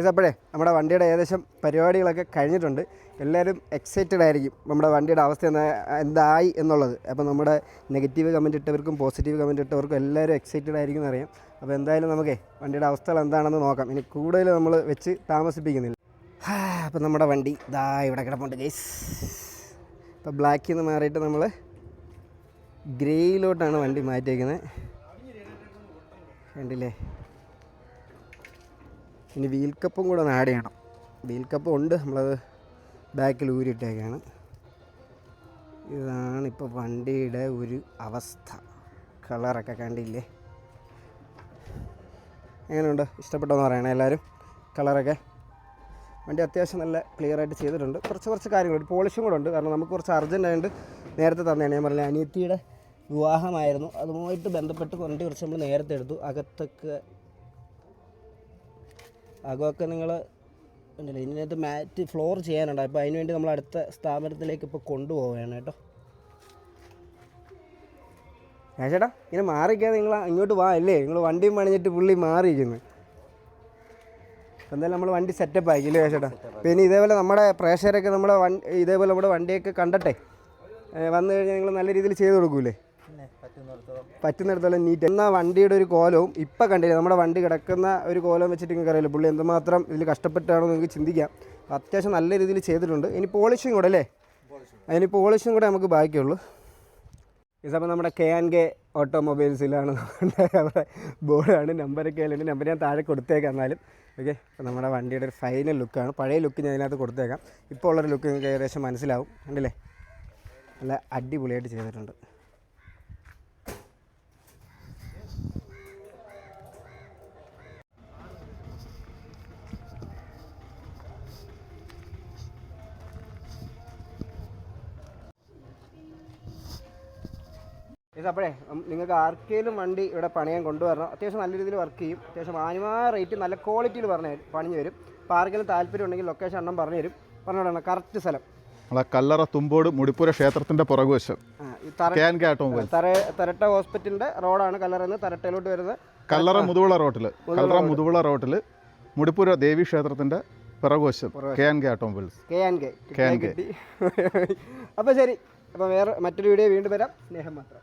അപ്പോഴേ നമ്മുടെ വണ്ടിയുടെ ഏകദേശം പരിപാടികളൊക്കെ കഴിഞ്ഞിട്ടുണ്ട്. എല്ലാവരും എക്സൈറ്റഡ് ആയിരിക്കും നമ്മുടെ വണ്ടിയുടെ അവസ്ഥ എന്തായി എന്നുള്ളത്. അപ്പോൾ നമ്മുടെ നെഗറ്റീവ് കമൻറ്റ് ഇട്ടവർക്കും പോസിറ്റീവ് കമൻറ്റ് ഇട്ടവർക്കും എല്ലാവരും എക്സൈറ്റഡ് ആയിരിക്കും എന്നറിയാം. അപ്പോൾ എന്തായാലും നമുക്കേ വണ്ടിയുടെ അവസ്ഥകൾ എന്താണെന്ന് നോക്കാം. ഇനി കൂടുതൽ നമ്മൾ വെച്ച് താമസിപ്പിക്കുന്നില്ല. അപ്പോൾ നമ്മുടെ വണ്ടി ഇതാ ഇവിടെ കിടപ്പുണ്ട് ഗൈസ്. ഇപ്പോൾ ബ്ലാക്കിൽ നിന്ന് മാറിയിട്ട് നമ്മൾ ഗ്രേയിലോട്ടാണ് വണ്ടി മാറ്റിയേക്കുന്നത്. കണ്ടില്ലേ? ഇനി വീൽ കപ്പും കൂടെ ഒന്ന് ആഡ് ചെയ്യണം. വീൽ കപ്പ് ഉണ്ട്, നമ്മളത് ബാക്കിൽ ഊരിയിട്ടേക്കാണ്. ഇതാണിപ്പോൾ വണ്ടിയുടെ ഒരു അവസ്ഥ. കളറൊക്കെ കണ്ടില്ലേ? എങ്ങനെയുണ്ട്? ഇഷ്ടപ്പെട്ടെന്ന് പറയണേ എല്ലാവരും. കളറൊക്കെ വണ്ടി അത്യാവശ്യം നല്ല ക്ലിയറായിട്ട് ചെയ്തിട്ടുണ്ട്. കുറച്ച് കാര്യങ്ങളുണ്ട്. പോളിഷും കൂടെ ഉണ്ട്. കാരണം നമുക്ക് കുറച്ച് അർജൻറ്റായിട്ട് നേരത്തെ തന്നെയാണ്. ഞാൻ പറഞ്ഞില്ല, അനിയത്തിയുടെ വിവാഹമായിരുന്നു. അതുമായിട്ട് ബന്ധപ്പെട്ട് വണ്ടി കുറച്ച് നമ്മൾ നേരത്തെ എടുത്തു. അകമൊക്കെ നിങ്ങൾ ഉണ്ടല്ലോ, ഇതിനകത്ത് മാറ്റ് ഫ്ലോർ ചെയ്യാനുണ്ട്. അപ്പോൾ അതിന് വേണ്ടി നമ്മൾ അടുത്ത സ്ഥാപനത്തിലേക്ക് ഇപ്പോൾ കൊണ്ടുപോവുകയാണ് കേട്ടോ. ചേട്ടാ ഇങ്ങനെ മാറിക്കാതെ നിങ്ങൾ ഇങ്ങോട്ട് വാ അല്ലേ? നിങ്ങൾ വണ്ടിയും പണിഞ്ഞിട്ട് പുള്ളി മാറിയിരിക്കുന്നു. എന്തായാലും നമ്മൾ വണ്ടി സെറ്റപ്പ് ആക്കിയില്ലേ ചേട്ടാ? പിന്നെ ഇതേപോലെ നമ്മുടെ പ്രേക്ഷകരൊക്കെ ഇതേപോലെ നമ്മുടെ വണ്ടിയൊക്കെ കണ്ടട്ടെ, വന്നു കഴിഞ്ഞാൽ നിങ്ങൾ നല്ല രീതിയിൽ ചെയ്ത് കൊടുക്കൂലേ? പറ്റുന്നിടത്തോളം നീറ്റ്. എന്നാൽ വണ്ടിയുടെ ഒരു കോലവും ഇപ്പം കണ്ടില്ല, നമ്മുടെ വണ്ടി കിടക്കുന്ന ഒരു കോലം വെച്ചിട്ട് നിങ്ങൾക്ക് അറിയില്ല പുള്ളി എന്തുമാത്രം ഇതിൽ കഷ്ടപ്പെട്ടാണോ നിങ്ങൾക്ക് ചിന്തിക്കാം. അത്യാവശ്യം നല്ല രീതിയിൽ ചെയ്തിട്ടുണ്ട്. ഇനി പോളിഷും കൂടെ അല്ലേ? അതിന് പോളിഷും കൂടെ നമുക്ക് ബാക്കിയുള്ളൂ. ഈ സമയം നമ്മുടെ KNK ഓട്ടോമൊബൈൽസിലാണ് നമ്മുടെ ബോർഡാണ്. നമ്പറൊക്കെ ആയാലും നമ്പർ ഞാൻ താഴെ കൊടുത്തേക്കാം. എന്നാലും ഓക്കെ, അപ്പോൾ നമ്മുടെ വണ്ടിയുടെ ഒരു ഫൈനൽ ലുക്കാണ്. പഴയ ലുക്ക് ഞാൻ അതിനകത്ത് കൊടുത്തേക്കാം. ഇപ്പോൾ ഉള്ളൊരു ലുക്ക് നിങ്ങൾക്ക് ഏകദേശം മനസ്സിലാവും. കണ്ടില്ലേ? നല്ല അടിപൊളിയായിട്ട് ചെയ്തിട്ടുണ്ട്. അപ്പോഴേ നിങ്ങൾക്ക് ആർക്കെങ്കിലും വണ്ടി ഇവിടെ പണിയാൻ കൊണ്ടുവരണം. അത്യാവശ്യം നല്ല രീതിയിൽ വർക്ക് ചെയ്യും. അത്യാവശ്യം മാന്യമായ റേറ്റ് നല്ല ക്വാളിറ്റിയിൽ പണിഞ്ഞു വരും. അപ്പോൾ ആർക്കെങ്കിലും താല്പര്യം ഉണ്ടെങ്കിൽ ലൊക്കേഷൻ എണ്ണം പറഞ്ഞു തരും. പറഞ്ഞോളാം കറക്റ്റ് സ്ഥലം. നമ്മളെ കല്ലറ തുമ്പോട് മുടിപ്പുര ക്ഷേത്രത്തിൻ്റെ പുറകുവശം തരട്ട ഹോസ്പിറ്റലിൻ്റെ റോഡാണ്. കല്ലറന്ന് തരട്ടയിലോട്ട് വരുന്നത് കല്ലറ മുതുവിള റോട്ടിൽ മുടിപ്പുര ദേവി ക്ഷേത്രത്തിൻ്റെ പിറകുവശം KNK ഓട്ടോമൊബൈൽസ്. KNK. അപ്പോൾ ശരി, അപ്പോൾ വേറെ മറ്റൊരു വീഡിയോ വീണ്ടും വരാം. സ്നേഹം മാത്രം.